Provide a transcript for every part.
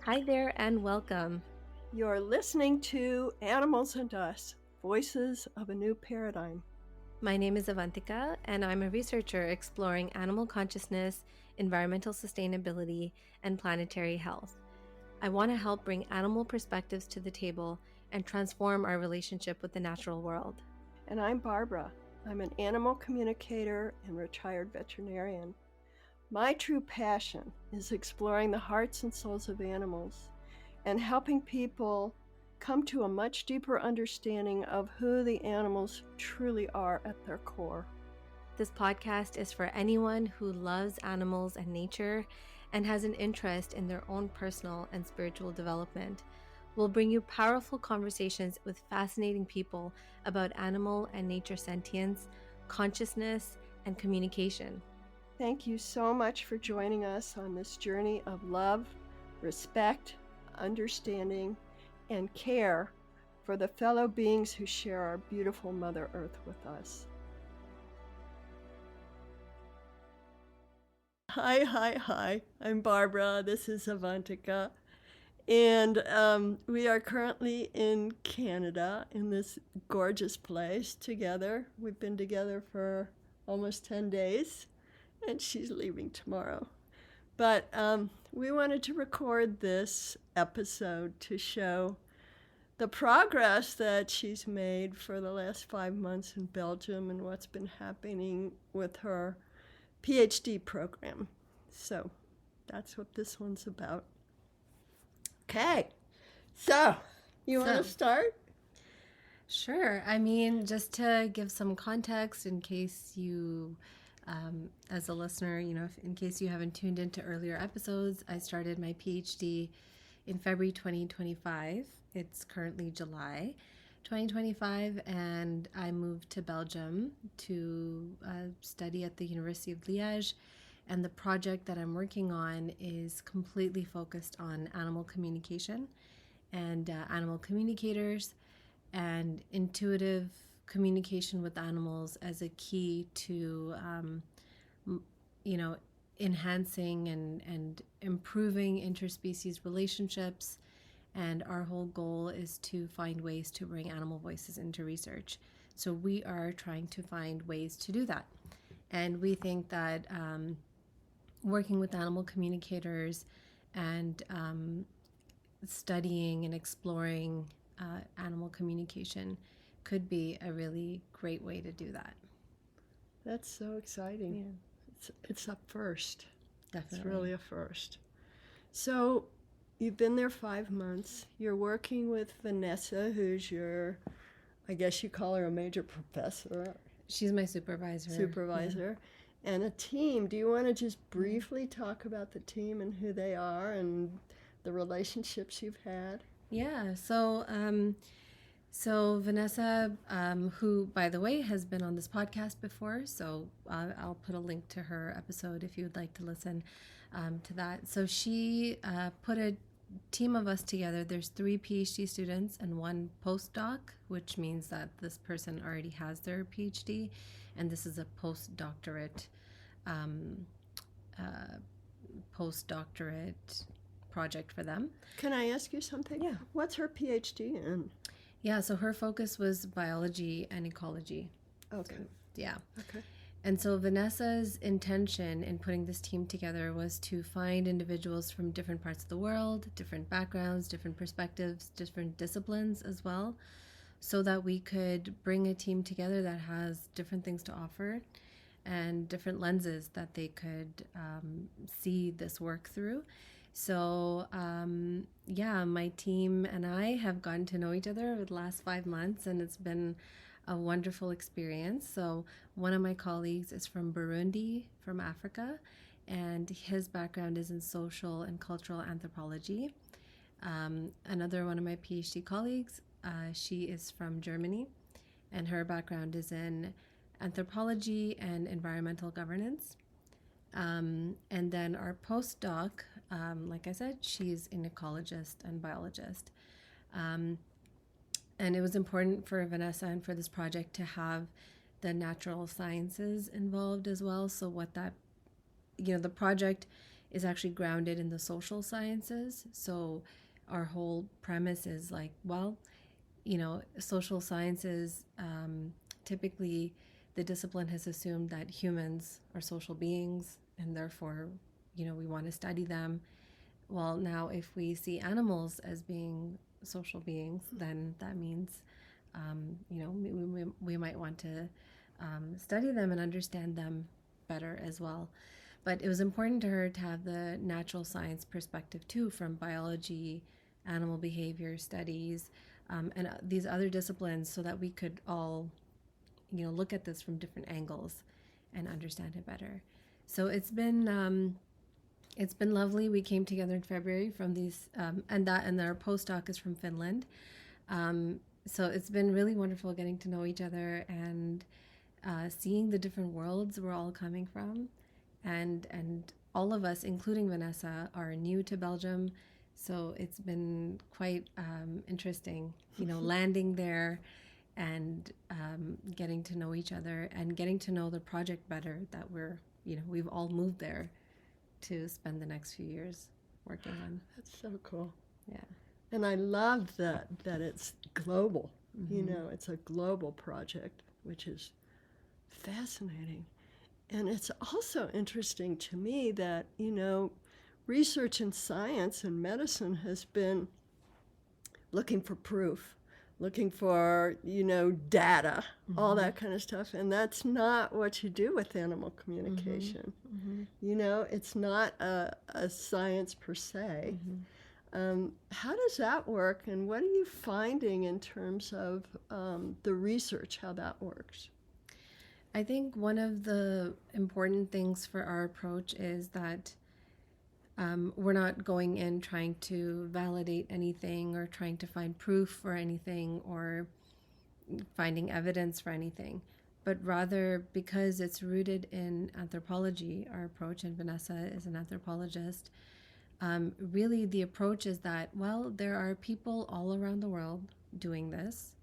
Hi there and welcome. You're listening to Animals and Us, Voices of a New Paradigm. My name is Avantika, and I'm a researcher exploring animal consciousness, environmental sustainability, and planetary health. I want to help bring animal perspectives to the table and transform our relationship with the natural world. And I'm Barbara. I'm an animal communicator and retired veterinarian. My true passion is exploring the hearts and souls of animals and helping people come to a much deeper understanding of who the animals truly are at their core. This podcast is for anyone who loves animals and nature and has an interest in their own personal and spiritual development. We'll bring you powerful conversations with fascinating people about animal and nature sentience, consciousness, and communication. Thank you so much for joining us on this journey of love, respect, understanding, and care for the fellow beings who share our beautiful Mother Earth with us. Hi. I'm Barbara. This is Avantika. And we are currently in Canada in this gorgeous place together. We've been together for almost 10 days, and she's leaving tomorrow. But we wanted to record this episode to show the progress that she's made for the last 5 months in Belgium and what's been happening with her PhD program. So that's what this one's about. Okay, so you want to start? Sure. Just to give some context in case you, as a listener, in case you haven't tuned into earlier episodes, I started my PhD in February 2025. It's currently July 2025, and I moved to Belgium to study at the University of Liège. And the project that I'm working on is completely focused on animal communication and animal communicators and intuitive communication with animals as a key to, enhancing and improving interspecies relationships. And our whole goal is to find ways to bring animal voices into research. So we are trying to find ways to do that. And we think that working with animal communicators and studying and exploring animal communication could be a really great way to do that. That's so exciting. Yeah. It's a first. Definitely. It's really a first. So you've been there 5 months. You're working with Vanessa, who's your, I guess you call her a major professor. She's my supervisor. Yeah. And a team. Do you want to just briefly talk about the team and who they are and the relationships you've had? Yeah. So Vanessa, who, by the way, has been on this podcast before, so I'll put a link to her episode if you would like to listen to that. So she put a team of us together. There's 3 PhD students and 1 postdoc, which means that this person already has their PhD, and this is a postdoctorate project for them. Can I ask you something? Yeah. What's her PhD in? Yeah, so her focus was biology and ecology. Okay. So, yeah. Okay. And so Vanessa's intention in putting this team together was to find individuals from different parts of the world, different backgrounds, different perspectives, different disciplines as well, so that we could bring a team together that has different things to offer and different lenses that they could see this work through. So, my team and I have gotten to know each other over the last 5 months, and it's been a wonderful experience. So one of my colleagues is from Burundi, from Africa, and his background is in social and cultural anthropology. Another one of my PhD colleagues, she is from Germany, and her background is in anthropology and environmental governance. And then our postdoc, like I said, she's an ecologist and biologist. And it was important for Vanessa and for this project to have the natural sciences involved as well. So what that, the project is actually grounded in the social sciences. So our whole premise is like, well, social sciences, typically the discipline has assumed that humans are social beings and therefore, we want to study them. Well, now if we see animals as being social beings, then that means, we might want to study them and understand them better as well. But it was important to her to have the natural science perspective too, from biology, animal behavior studies, and these other disciplines, so that we could all, look at this from different angles and understand it better. So it's been lovely. We came together in February from these, and our postdoc is from Finland. So it's been really wonderful getting to know each other and seeing the different worlds we're all coming from. And all of us, including Vanessa, are new to Belgium. So it's been quite interesting, landing there and getting to know each other and getting to know the project better, that we've all moved there to spend the next few years working on. That's so cool. Yeah. And I love that it's global. It's a global project, which is fascinating. And it's also interesting to me that, research in science and medicine has been looking for proof, looking for, data, all that kind of stuff. And that's not what you do with animal communication. It's not a science per se. How does that work, and what are you finding in terms of the research, how that works? I think one of the important things for our approach is that we're not going in trying to validate anything or trying to find proof for anything or finding evidence for anything, but rather, because it's rooted in anthropology, our approach, and Vanessa is an anthropologist, really the approach is that, well, there are people all around the world doing this.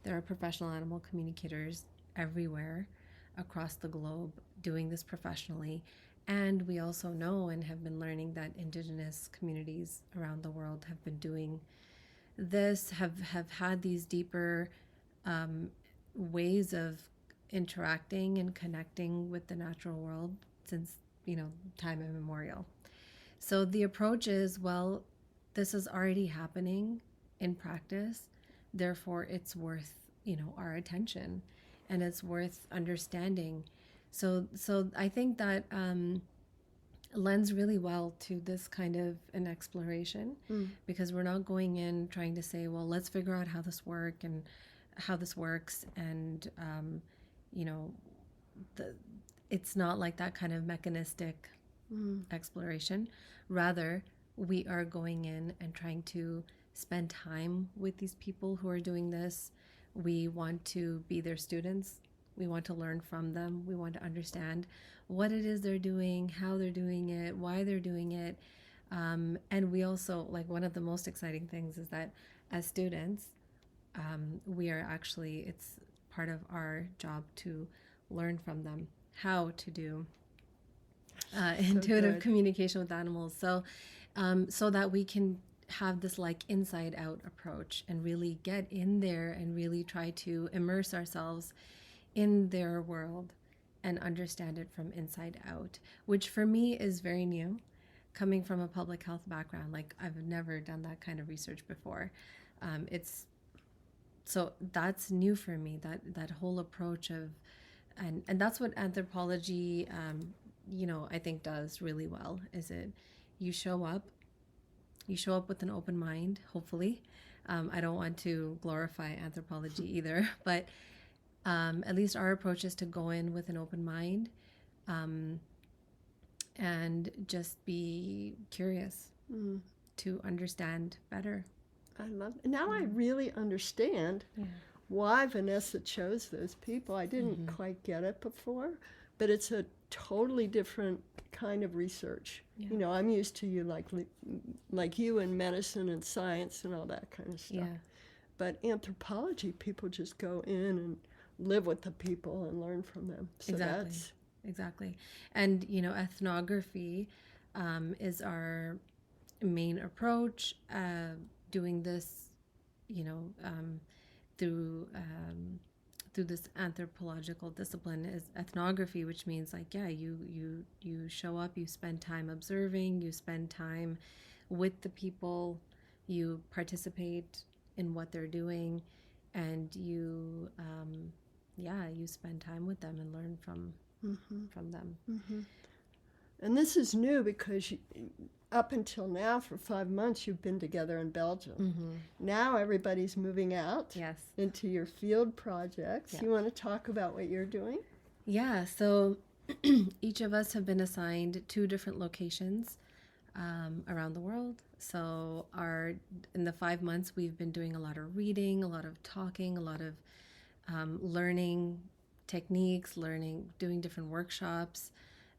There are professional animal communicators everywhere across the globe doing this professionally. And we also know and have been learning that Indigenous communities around the world have been doing this, have had these deeper ways of interacting and connecting with the natural world since, time immemorial. So the approach is, well, this is already happening in practice, therefore it's worth, our attention, and it's worth understanding. So I think that lends really well to this kind of an exploration, because we're not going in trying to say, well, let's figure out how this works, and it's not like that kind of mechanistic exploration. Rather, we are going in and trying to spend time with these people who are doing this. We want to be their students. We want to learn from them. We want to understand what it is they're doing, how they're doing it, why they're doing it. And we also, like, one of the most exciting things is that as students, we are actually, it's part of our job to learn from them how to do intuitive communication with animals. So that we can have this like inside out approach and really get in there and really try to immerse ourselves in their world and understand it from inside out, which for me is very new, coming from a public health background. Like, I've never done that kind of research before. So that's new for me, that whole approach of, and that's what anthropology, I think does really well, is you show up with an open mind, hopefully. I don't want to glorify anthropology either, but at least our approach is to go in with an open mind, and just be curious to understand better. I love it. Now I really understand why Vanessa chose those people. I didn't quite get it before, but it's a totally different kind of research. Yeah. I'm used to you like you in medicine and science and all that kind of stuff. Yeah. But anthropology, people just go in and live with the people and learn from them. So Exactly. And, ethnography is our main approach. Doing this, through through this anthropological discipline is ethnography, which means you show up, you spend time observing, you spend time with the people, you participate in what they're doing, and you spend time with them and learn from them. And this is new because up until now, for 5 months, you've been together in Belgium. Now everybody's moving out into your field projects. You want to talk about what you're doing? Yeah, so each of us have been assigned 2 different locations around the world. So in the 5 months, we've been doing a lot of reading, a lot of talking, a lot of learning techniques, doing different workshops,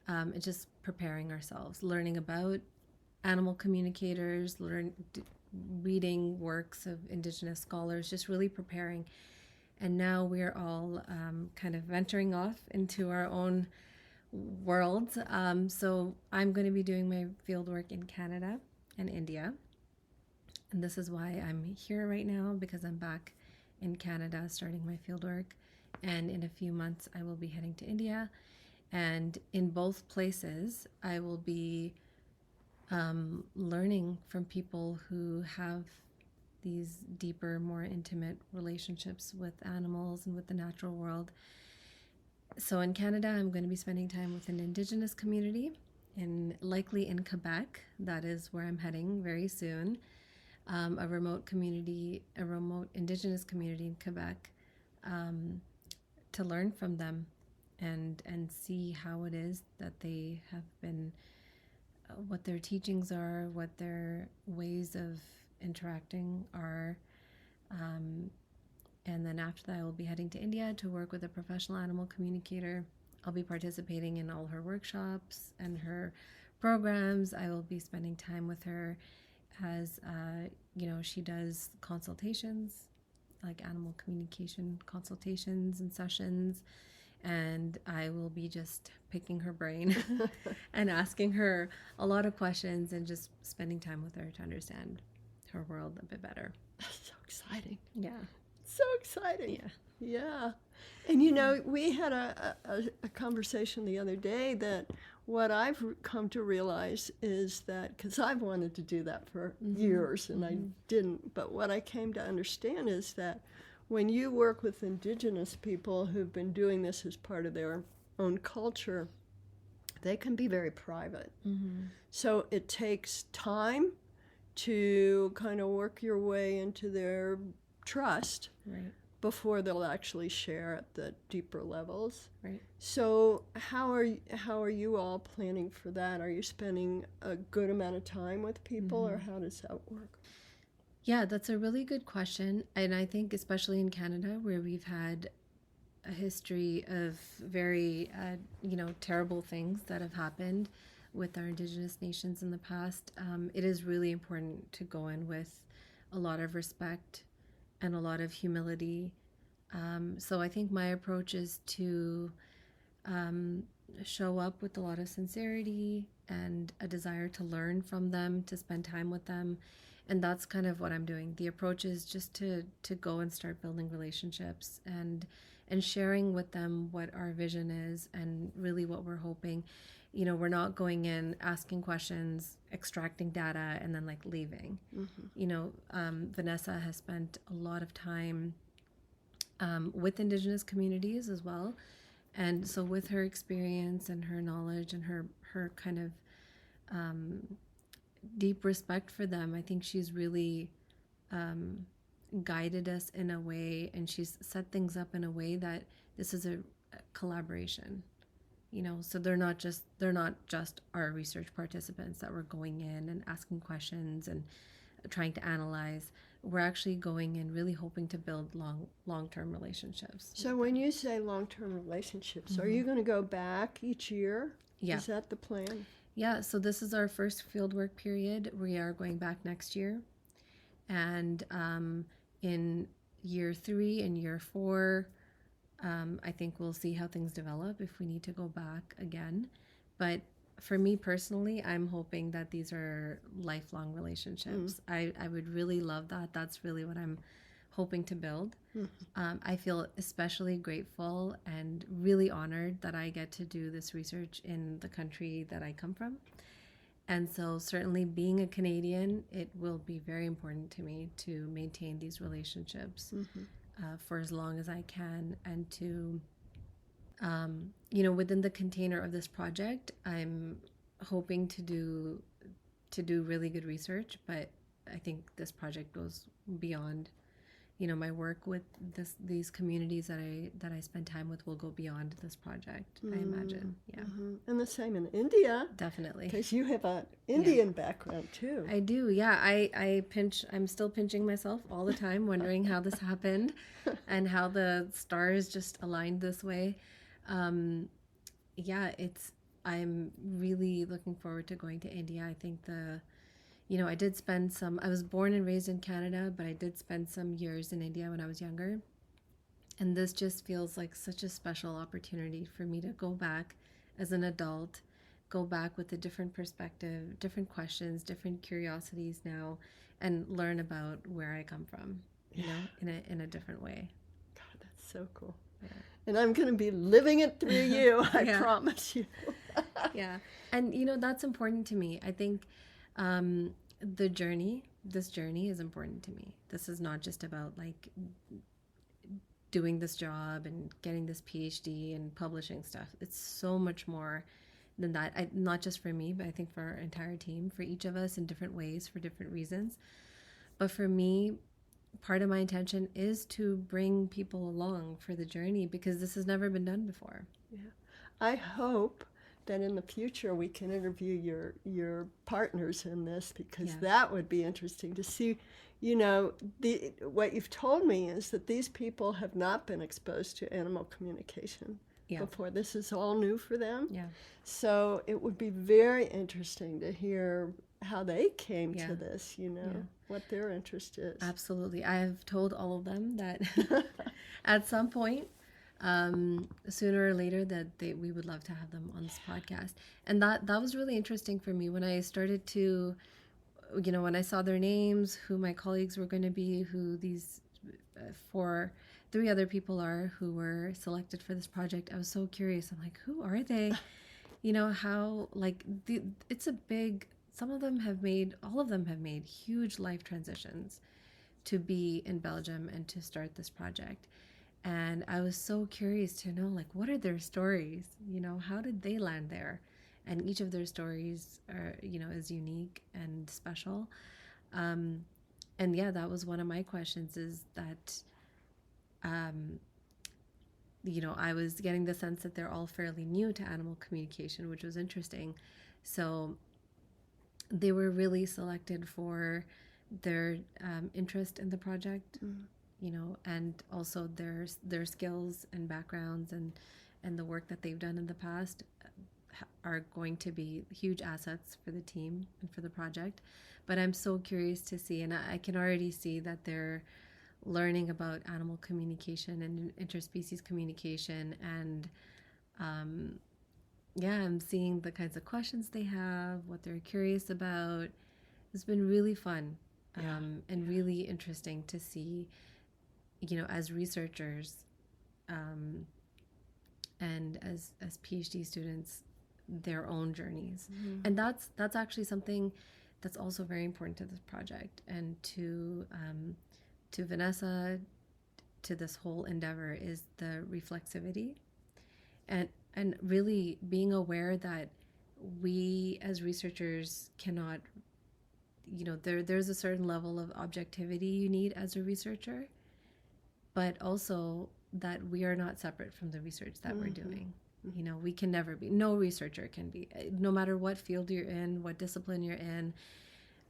and just preparing ourselves, learning about animal communicators, reading works of Indigenous scholars, just really preparing. And now we're all kind of venturing off into our own worlds. So I'm going to be doing my fieldwork in Canada and India. And this is why I'm here right now, because I'm back in Canada starting my fieldwork. And in a few months, I will be heading to India. And in both places, I will be learning from people who have these deeper, more intimate relationships with animals and with the natural world. So in Canada, I'm going to be spending time with an Indigenous community, likely in Quebec. That is where I'm heading very soon. A remote Indigenous community in Quebec, to learn from them and see how it is that they have been, what their teachings are, what their ways of interacting are. And then after that, I will be heading to India to work with a professional animal communicator. I'll be participating in all her workshops and her programs. I will be spending time with her as, she does consultations, like animal communication consultations and sessions. And I will be just picking her brain and asking her a lot of questions and just spending time with her to understand her world a bit better. That's so exciting. Yeah. So exciting. Yeah. Yeah. And we had a conversation the other day that what I've come to realize is that, because I've wanted to do that for years and I didn't, but what I came to understand is that when you work with Indigenous people who've been doing this as part of their own culture, they can be very private. So it takes time to kind of work your way into their trust before they'll actually share at the deeper levels. Right. So how are you all planning for that? Are you spending a good amount of time with people, or how does that work? Yeah, that's a really good question. And I think especially in Canada, where we've had a history of very, terrible things that have happened with our Indigenous nations in the past, it is really important to go in with a lot of respect and a lot of humility. So I think my approach is to show up with a lot of sincerity and a desire to learn from them, to spend time with them. And that's kind of what I'm doing. The approach is just to go and start building relationships and sharing with them what our vision is and really what we're hoping. We're not going in, asking questions, extracting data, and then leaving. Vanessa has spent a lot of time with Indigenous communities as well. And so with her experience and her knowledge and her kind of deep respect for them, I think she's really guided us in a way, and she's set things up in a way that this is a collaboration. So they're not just our research participants that we're going in and asking questions and trying to analyze. We're actually going in really hoping to build long-term relationships. So when you say long-term relationships, are you going to go back each year? Yeah. Is that the plan? Yeah, so this is our first fieldwork period. We are going back next year. And in year 3 and year 4, I think we'll see how things develop if we need to go back again. But for me personally, I'm hoping that these are lifelong relationships. I would really love that. That's really what I'm hoping to build. I feel especially grateful and really honored that I get to do this research in the country that I come from. And so, certainly, being a Canadian, it will be very important to me to maintain these relationships for as long as I can, and to, within the container of this project, I'm hoping to do really good research. But I think this project goes beyond. My work with these communities that I spend time with will go beyond this project, I imagine. Yeah. And the same in India. Definitely. Because you have an Indian background too. I do, yeah. I'm still pinching myself all the time, wondering how this happened and how the stars just aligned this way. I'm really looking forward to going to India. I think I was born and raised in Canada, but I did spend some years in India when I was younger. And this just feels like such a special opportunity for me to go back as an adult, go back with a different perspective, different questions, different curiosities now, and learn about where I come from, in a different way. God, that's so cool. Yeah. And I'm going to be living it through you, I Yeah. promise you. Yeah. And, that's important to me. I think this journey is important to me. This is not just about like doing this job and getting this PhD and publishing stuff. It's so much more than that. Not just for me, but I think for our entire team, for each of us in different ways, for different reasons. But for me, part of my intention is to bring people along for the journey, because this has never been done before. Yeah. I hope that in the future we can interview your partners in this, because that would be interesting to see. What you've told me is that these people have not been exposed to animal communication before. This is all new for them. Yeah. So it would be very interesting to hear how they came to this, what their interest is. Absolutely. I have told all of them that at some point, sooner or later, that we would love to have them on this podcast. And that was really interesting for me when I started to, when I saw their names, who my colleagues were going to be, who these 3 other people are who were selected for this project. I was so curious. I'm like, who are they? How, it's a big, all of them have made huge life transitions to be in Belgium and to start this project. And I was so curious to know, what are their stories? How did they land there? And each of their stories are, is unique and special. And that was one of my questions, is that, I was getting the sense that they're all fairly new to animal communication, which was interesting. So they were really selected for their interest in the project, and also their skills and backgrounds and the work that they've done in the past are going to be huge assets for the team and for the project. But I'm so curious to see, and I can already see that they're learning about animal communication and interspecies communication, and I'm seeing the kinds of questions they have, what they're curious about. It's been really fun and really interesting to see, as researchers and as PhD students, their own journeys. And that's actually something that's also very important to this project, and to Vanessa, to this whole endeavor, is the reflexivity and really being aware that we as researchers cannot, there's a certain level of objectivity you need as a researcher, but also that we are not separate from the research that we're doing. We can never be, no researcher can be, no matter what field you're in, what discipline you're in.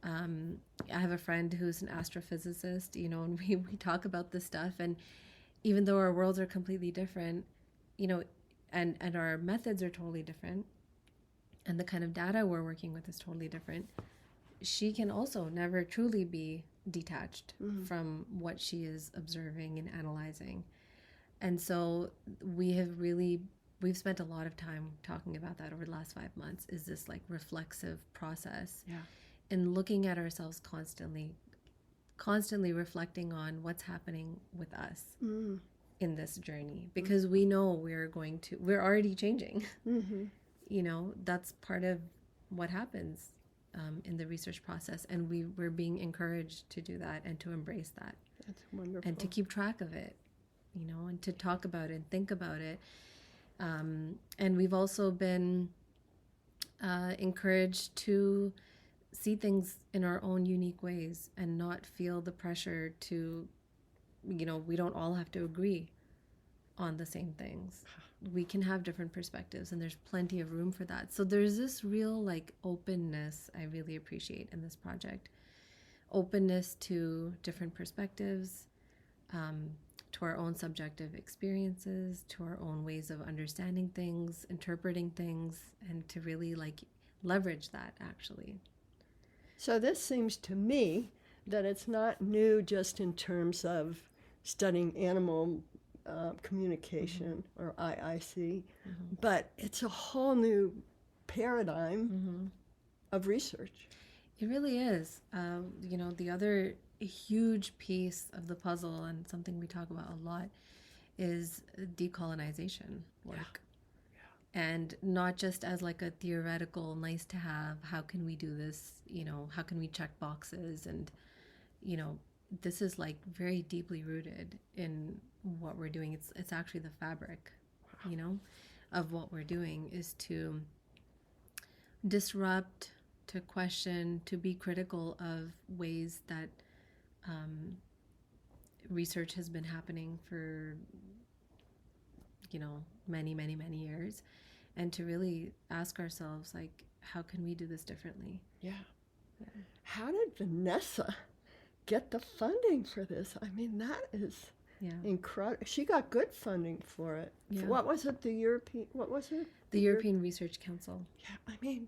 I have a friend who's an astrophysicist, and we talk about this stuff, and even though our worlds are completely different, and our methods are totally different, and the kind of data we're working with is totally different, she can also never truly be detached from what she is observing and analyzing. And so we've spent a lot of time talking about that over the last 5 months, is this like reflexive process. Yeah. And looking at ourselves constantly reflecting on what's happening with us in this journey, because we know we're already changing. That's part of what happens in the research process, and we're being encouraged to do that and to embrace that. That's wonderful. And to keep track of it, and to talk about it and think about it. And we've also been encouraged to see things in our own unique ways and not feel the pressure to, we don't all have to agree on the same things. We can have different perspectives, and there's plenty of room for that. So there's this real like openness I really appreciate in this project. Openness to different perspectives, to our own subjective experiences, to our own ways of understanding things, interpreting things, and to really like leverage that actually. So this seems to me that it's not new just in terms of studying animal communication or IIC, but it's a whole new paradigm of research. It really is. The other huge piece of the puzzle, and something we talk about a lot, is decolonization work. Yeah. And not just as like a theoretical nice to have, how can we do this, how can we check boxes, and this is like very deeply rooted in what we're doing. It's actually the fabric, of what we're doing, is to disrupt, to question, to be critical of ways that research has been happening for many years, and to really ask ourselves, like, how can we do this differently? Yeah. How did Vanessa get the funding for this? I mean, that is incredible. She got good funding for it. Yeah. What was it? The European Research Council. Yeah, I mean,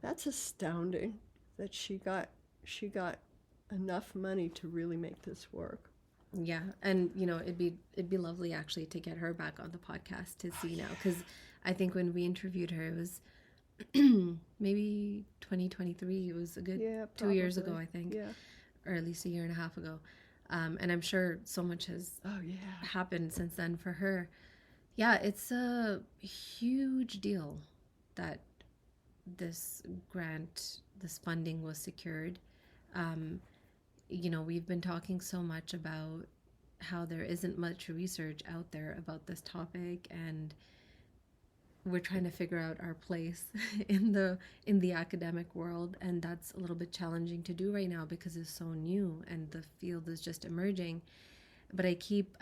that's astounding that she got enough money to really make this work. Yeah, and it'd be lovely actually to get her back on the podcast to see now, because I think when we interviewed her, it was maybe 2023. It was a good 2 years ago, I think, or at least a year and a half ago. And I'm sure so much has happened since then for her. Yeah, it's a huge deal that this funding was secured. We've been talking so much about how there isn't much research out there about this topic, and we're trying to figure out our place in the academic world, and that's a little bit challenging to do right now because it's so new and the field is just emerging. But I keep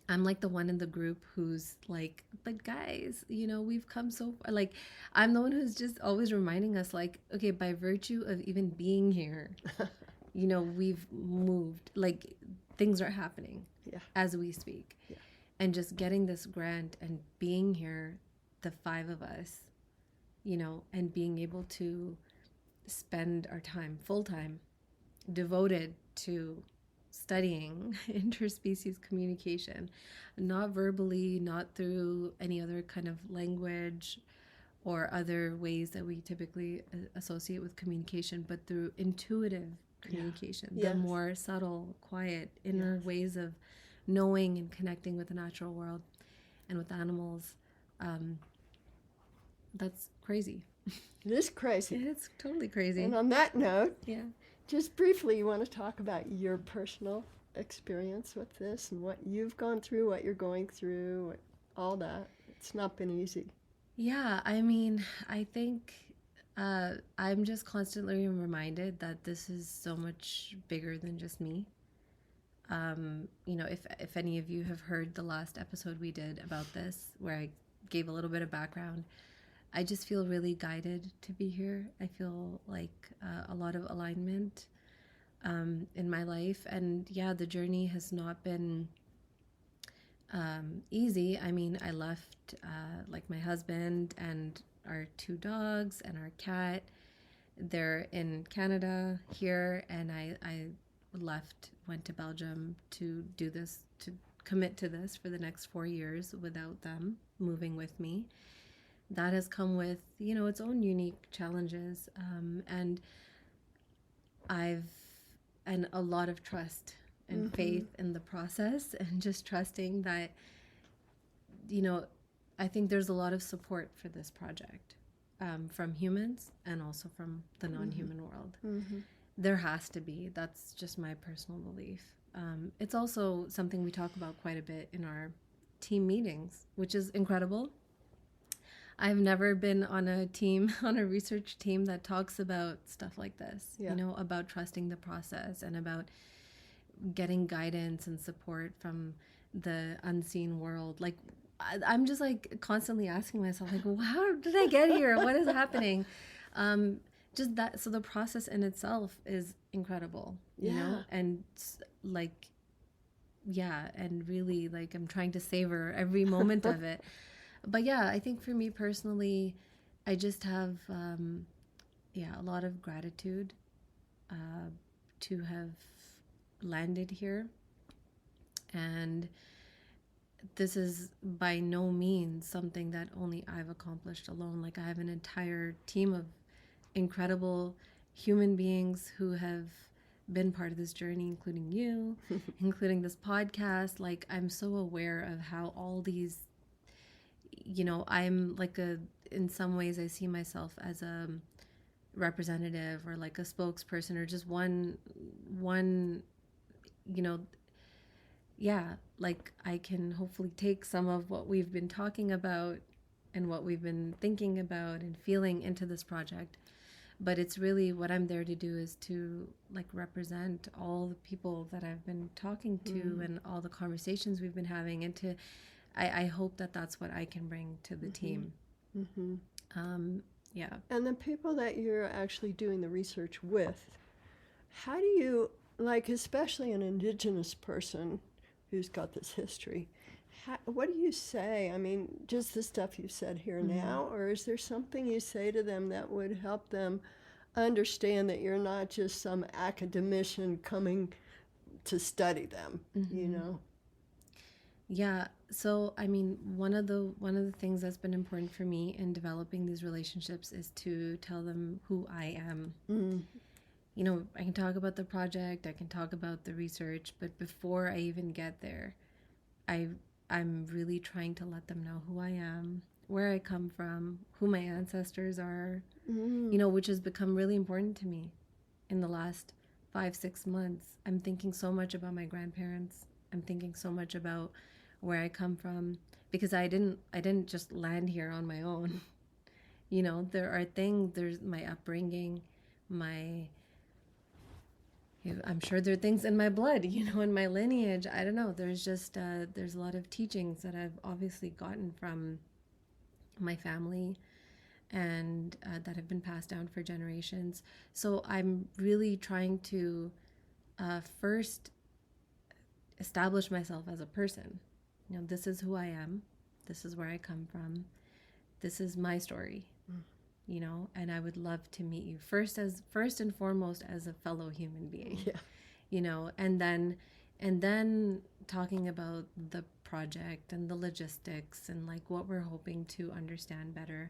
I'm like the one in the group who's like, but guys, we've come so far. Like, I'm the one who's just always reminding us, like, okay, by virtue of even being here, we've moved. Like, things are happening as we speak. Yeah. And just getting this grant and being here, the 5 of us, and being able to spend our time, full time, devoted to studying interspecies communication, not verbally, not through any other kind of language or other ways that we typically associate with communication, but through intuitive communication, the more subtle, quiet, inner ways of knowing and connecting with the natural world and with animals. That's crazy. It is crazy. It's totally crazy. And on that note, just briefly, you want to talk about your personal experience with this and what you've gone through, what you're going through, all that. It's not been easy. Yeah, I mean, I think I'm just constantly reminded that this is so much bigger than just me. If any of you have heard the last episode we did about this, where I gave a little bit of background, I just feel really guided to be here. I feel like a lot of alignment in my life. And the journey has not been easy. I mean, I left like my husband and our 2 dogs and our cat. They're in Canada here, and I went to Belgium to do this, to commit to this for the next 4 years without them moving with me. That has come with, its own unique challenges, and a lot of trust and faith in the process, and just trusting that, I think there's a lot of support for this project, from humans and also from the non-human world. There has to be. That's just my personal belief. It's also something we talk about quite a bit in our team meetings, which is incredible. I've never been on a research team that talks about stuff like this, about trusting the process and about getting guidance and support from the unseen world. Like, I'm just like constantly asking myself, like, well, how did I get here? What is happening? Just that. So the process in itself is incredible, and like, and really, like, I'm trying to savor every moment of it. But yeah, I think for me personally, I just have, a lot of gratitude to have landed here. And this is by no means something that only I've accomplished alone. Like, I have an entire team of incredible human beings who have been part of this journey, including you, including this podcast. Like, I'm so aware of how all these, I'm like in some ways I see myself as a representative or like a spokesperson or just one, like I can hopefully take some of what we've been talking about and what we've been thinking about and feeling into this project. But it's really what I'm there to do is to like represent all the people that I've been talking to and all the conversations we've been having, and I hope that that's what I can bring to the team. And the people that you're actually doing the research with, how do you, like, especially an Indigenous person who's got this history, what do you say? I mean, just the stuff you said here now, or is there something you say to them that would help them understand that you're not just some academician coming to study them, Yeah. So, I mean, one of the things that's been important for me in developing these relationships is to tell them who I am. I can talk about the project, I can talk about the research, but before I even get there, I'm really trying to let them know who I am, where I come from, who my ancestors are, which has become really important to me in the last 5-6 months. I'm thinking so much about my grandparents. I'm thinking so much about where I come from, because I didn't just land here on my own. There are things, there's my upbringing, I'm sure there are things in my blood, in my lineage. I don't know. There's just, there's a lot of teachings that I've obviously gotten from my family and that have been passed down for generations. So I'm really trying to first establish myself as a person. This is who I am. This is where I come from. This is my story. And I would love to meet you first and foremost as a fellow human being, and then talking about the project and the logistics and like what we're hoping to understand better.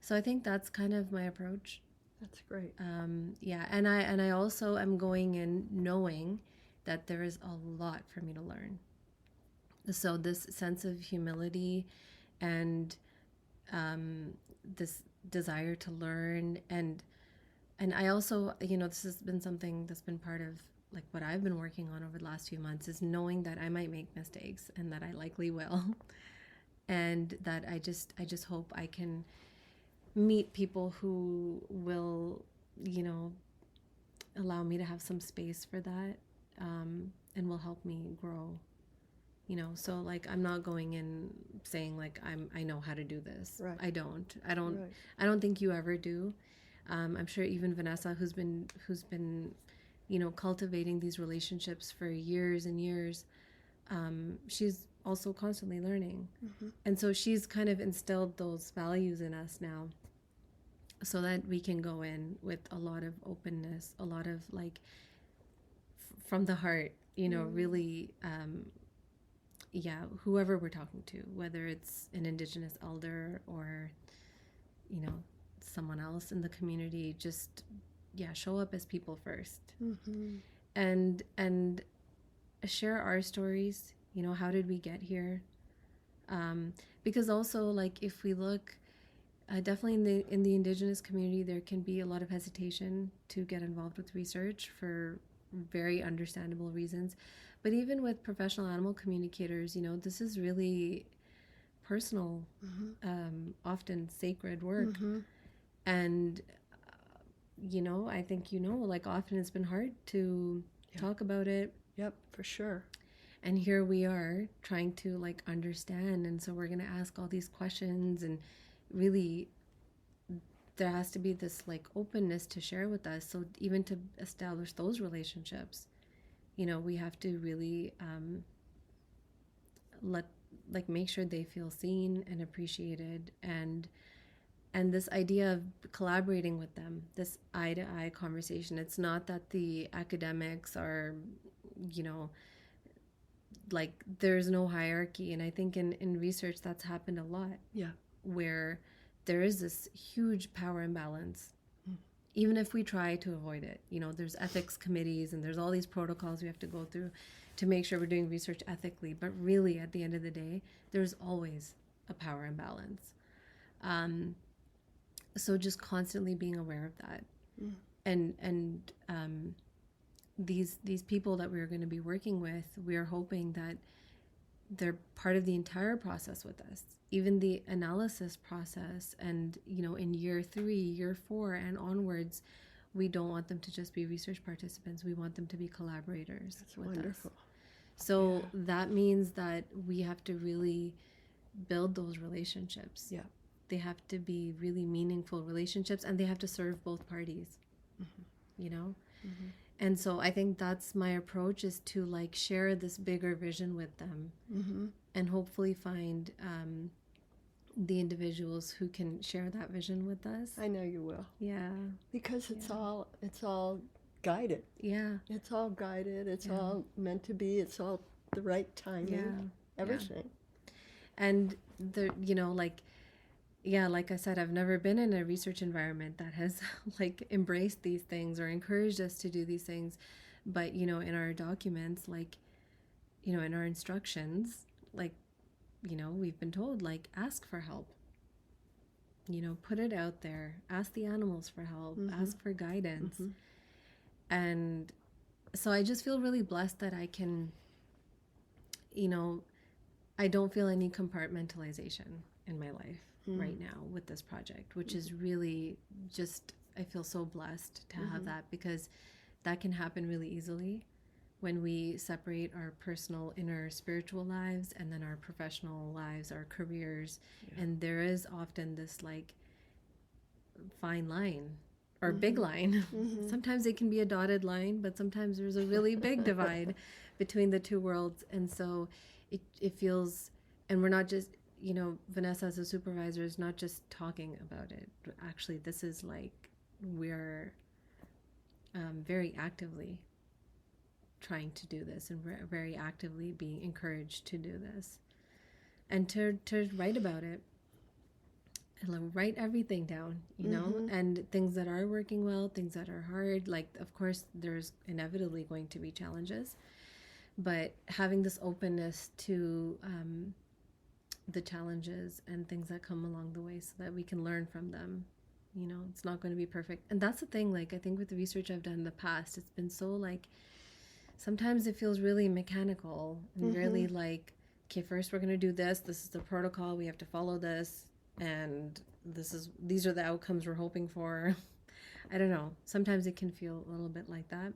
So I think that's kind of my approach. That's great. And I also am going in knowing that there is a lot for me to learn. So this sense of humility and this desire to learn, and I also, this has been something that's been part of like what I've been working on over the last few months, is knowing that I might make mistakes and that I likely will, and that I just hope I can meet people who will, allow me to have some space for that, and will help me grow. So like I'm not going in saying like I know how to do this. Right. I don't. Right. I don't think you ever do. I'm sure even Vanessa, who's been cultivating these relationships for years and years, she's also constantly learning, and so she's kind of instilled those values in us now, so that we can go in with a lot of openness, a lot of like from the heart, really. yeah, whoever we're talking to, whether it's an Indigenous elder or, you know, someone else in the community, just, yeah, show up as people first. Mm-hmm. And share our stories. You know, how did we get here? Because also, like, if we look, definitely in the Indigenous community, there can be a lot of hesitation to get involved with research for very understandable reasons. But even with professional animal communicators, you know, this is really personal, often sacred work. Mm-hmm. And, you know, I think, you know, like, often it's been hard to talk about it. Yep, for sure. And here we are trying to, like, understand. And so we're going to ask all these questions, and really there has to be this, like, openness to share with us. So even to establish those relationships, you know, we have to really make sure they feel seen and appreciated, and this idea of collaborating with them, this eye-to-eye conversation. It's not that the academics are, you know, like, there's no hierarchy. And I think in research that's happened a lot. Yeah. Where there is this huge power imbalance, even if we try to avoid it. You know, there's ethics committees and there's all these protocols we have to go through to make sure we're doing research ethically. But really, at the end of the day, there's always a power imbalance. So just constantly being aware of that. And these people that we're going to be working with, we are hoping that they're part of the entire process with us, even the analysis process. And, you know, in year 3, year 4, and onwards, we don't want them to just be research participants. We want them to be collaborators. That's with wonderful. us. So that means that we have to really build those relationships. Yeah. They have to be really meaningful relationships, and they have to serve both parties, you know? And so I think that's my approach, is to, like, share this bigger vision with them, and hopefully find the individuals who can share that vision with us. I know you will. Yeah. Because it's all guided. Yeah. It's all guided. It's all meant to be. It's all the right timing. Yeah. Everything. And the, you know, like, yeah, like I said, I've never been in a research environment that has, like, embraced these things or encouraged us to do these things. But, you know, in our documents, like, you know, in our instructions, like, you know, we've been told, like, ask for help. You know, put it out there. Ask the animals for help. Ask for guidance. And so I just feel really blessed that I can, you know, I don't feel any compartmentalization in my life right now with this project, which is really just, I feel so blessed to have that, because that can happen really easily when we separate our personal inner spiritual lives and then our professional lives, our careers. And there is often this, like, fine line or big line. Sometimes it can be a dotted line, but sometimes there's a really big divide between the two worlds. And so it feels, and we're not just, you know, Vanessa as a supervisor is not just talking about it. Actually, this is, like, we're very actively trying to do this, and we're very actively being encouraged to do this, and to write about it, and write everything down, you know, and things that are working well, things that are hard. Like, of course, there's inevitably going to be challenges, but having this openness to the challenges and things that come along the way, so that we can learn from them. You know, it's not going to be perfect. And that's the thing, like, I think with the research I've done in the past, it's been so, like, sometimes it feels really mechanical and really like, okay, first we're going to do this. This is the protocol. We have to follow this. And these are the outcomes we're hoping for. I don't know. Sometimes it can feel a little bit like that.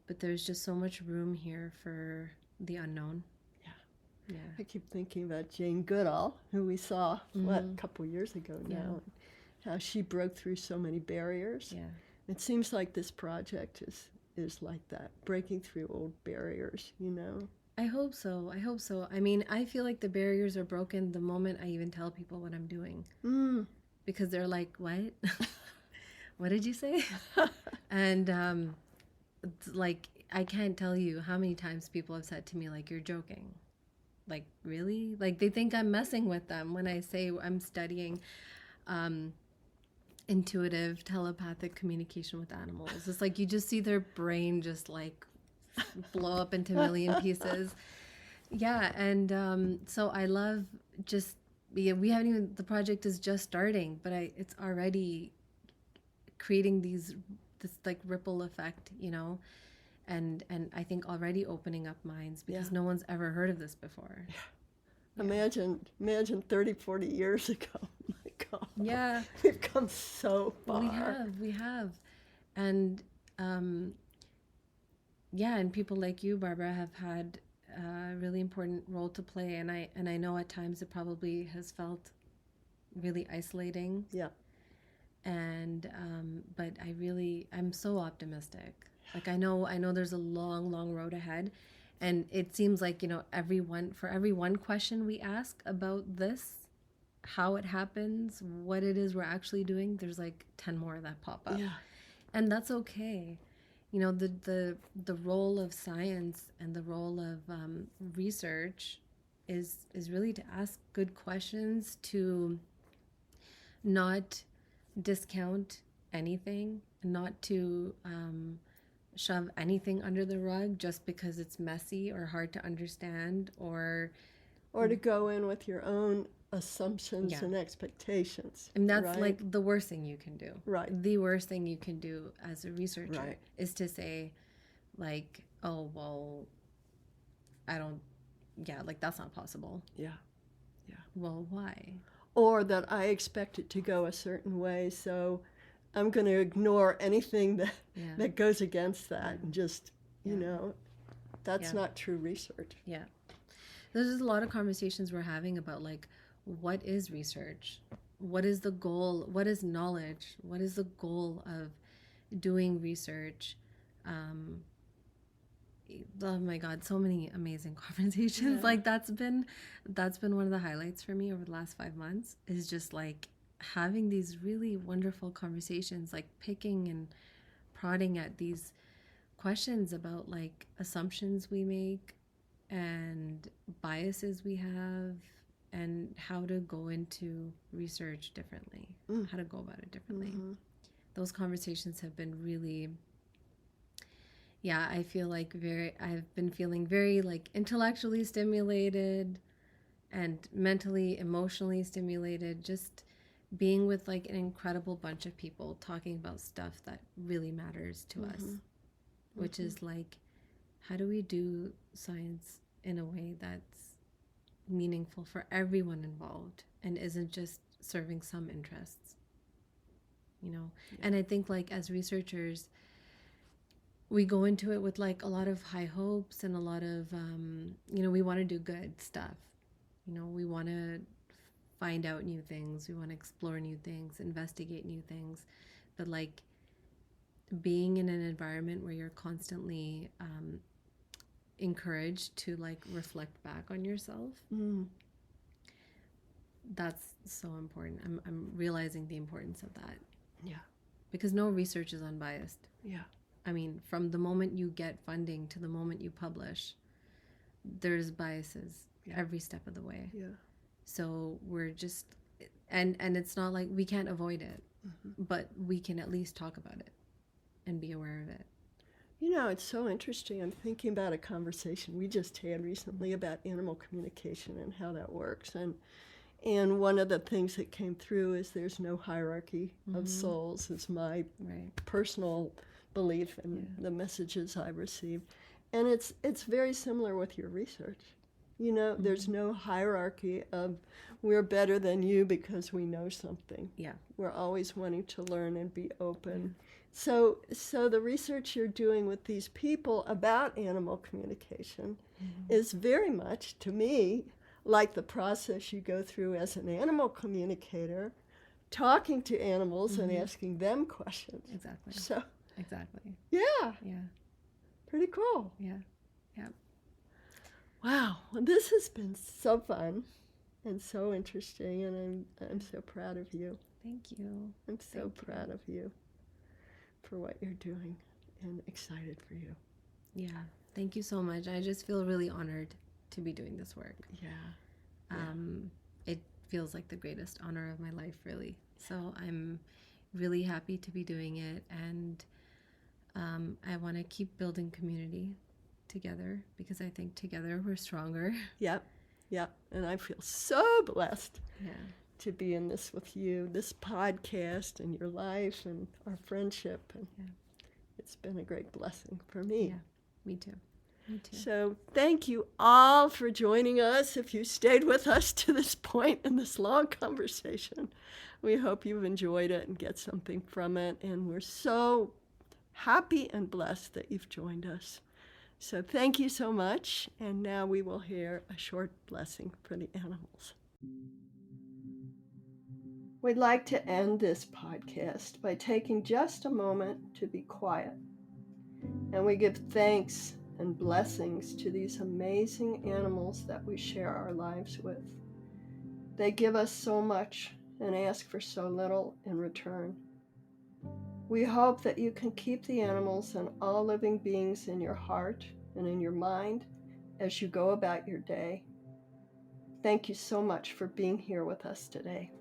But there's just so much room here for the unknown. Yeah. I keep thinking about Jane Goodall, who we saw, a couple years ago now, how she broke through so many barriers. Yeah. It seems like this project is like that, breaking through old barriers, you know? I hope so. I mean, I feel like the barriers are broken the moment I even tell people what I'm doing. Because they're like, what? What did you say? And, like, I can't tell you how many times people have said to me, like, you're joking. like, really? Like, they think I'm messing with them when I say I'm studying intuitive telepathic communication with animals. It's like you just see their brain just like blow up into a million pieces. Yeah, and so I love just, yeah, we haven't even, the project is just starting, but it's already creating this like ripple effect, you know, and I think already opening up minds because no one's ever heard of this before. Yeah. Imagine 30, 40 years ago. My God. Yeah. We've come so far. We have. And yeah, and people like you, Barbara, have had a really important role to play, and I know at times it probably has felt really isolating. Yeah. And but I'm so optimistic. Like I know there's a long road ahead, and it seems like, you know, for every one question we ask about this, how it happens, what it is we're actually doing, there's like 10 more that pop up. Yeah. And that's okay. You know, the role of science and the role of research is really to ask good questions, to not discount anything, not to shove anything under the rug just because it's messy or hard to understand, or to go in with your own assumptions and expectations. And that's like the worst thing you can do. Right. The worst thing you can do as a researcher is to say, like, oh, well, like that's not possible. Yeah. Yeah. Well, why? Or that I expect it to go a certain way, so I'm going to ignore anything that goes against that and just, you know, that's not true research. Yeah. There's a lot of conversations we're having about, like, what is research? What is the goal? What is knowledge? What is the goal of doing research? Oh my God, so many amazing conversations. Yeah. Like that's been one of the highlights for me over the last 5 months, is just like having these really wonderful conversations, like picking and prodding at these questions about like assumptions we make and biases we have, and how to go into research differently, how to go about it differently. Mm-hmm. Those conversations have been really, I feel like I've been feeling very like intellectually stimulated and mentally, emotionally stimulated, just being with like an incredible bunch of people talking about stuff that really matters to us, which is like, how do we do science in a way that's meaningful for everyone involved and isn't just serving some interests, you know? Yeah. And I think like as researchers, we go into it with like a lot of high hopes and a lot of, you know, we want to do good stuff. You know, we want to find out new things. We want to explore new things, investigate new things. But like being in an environment where you're constantly encouraged to like reflect back on yourself, that's so important. I'm realizing the importance of that. Yeah. Because no research is unbiased. Yeah. I mean, from the moment you get funding to the moment you publish, there's biases every step of the way. Yeah. So we're just, and it's not like we can't avoid it, but we can at least talk about it and be aware of it. You know, it's so interesting. I'm thinking about a conversation we just had recently about animal communication and how that works. And one of the things that came through is there's no hierarchy of souls, is my personal belief and the messages I received. And it's very similar with your research. You know, there's no hierarchy of we're better than you because we know something. Yeah. We're always wanting to learn and be open. So the research you're doing with these people about animal communication is very much, to me, like the process you go through as an animal communicator, talking to animals and asking them questions. Exactly. So exactly. Yeah. Yeah. Pretty cool. Yeah. Yeah. Wow. Well, this has been so fun and so interesting, and I'm so proud of you. Thank you. I'm so proud of you for what you're doing and excited for you. Yeah. Thank you so much. I just feel really honored. to be doing this work. Yeah. It feels like the greatest honor of my life, really. So I'm really happy to be doing it, and I want to keep building community together because I think together we're stronger. Yep. Yep. And I feel so blessed to be in this with you, this podcast and your life and our friendship. And it's been a great blessing for me. Yeah, me too. Me too. So thank you all for joining us. If you stayed with us to this point in this long conversation, we hope you've enjoyed it and get something from it. And we're so happy and blessed that you've joined us. So thank you so much. And now we will hear a short blessing for the animals. We'd like to end this podcast by taking just a moment to be quiet. And we give thanks and blessings to these amazing animals that we share our lives with. They give us so much and ask for so little in return. We hope that you can keep the animals and all living beings in your heart and in your mind as you go about your day. Thank you so much for being here with us today.